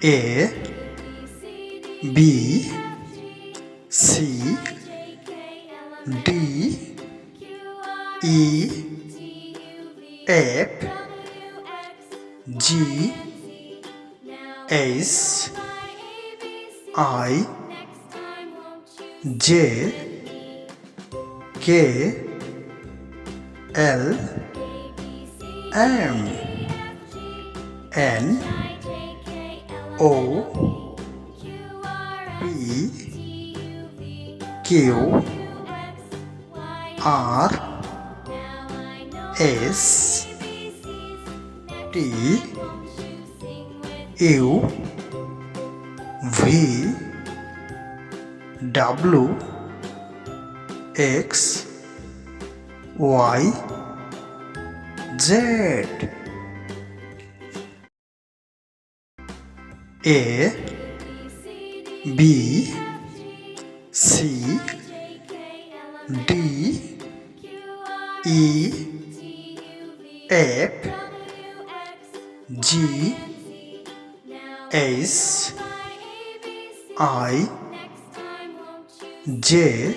A B C D E F G H I J K L M N O P Q R S T U V W X Y Z. A B C D E F G H I J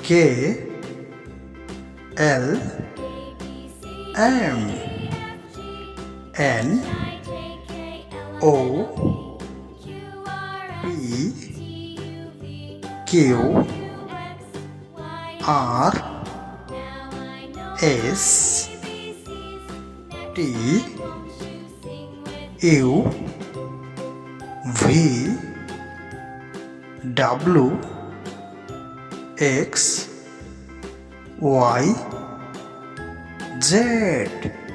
K L M N O P Q R S T U V W X Y Z.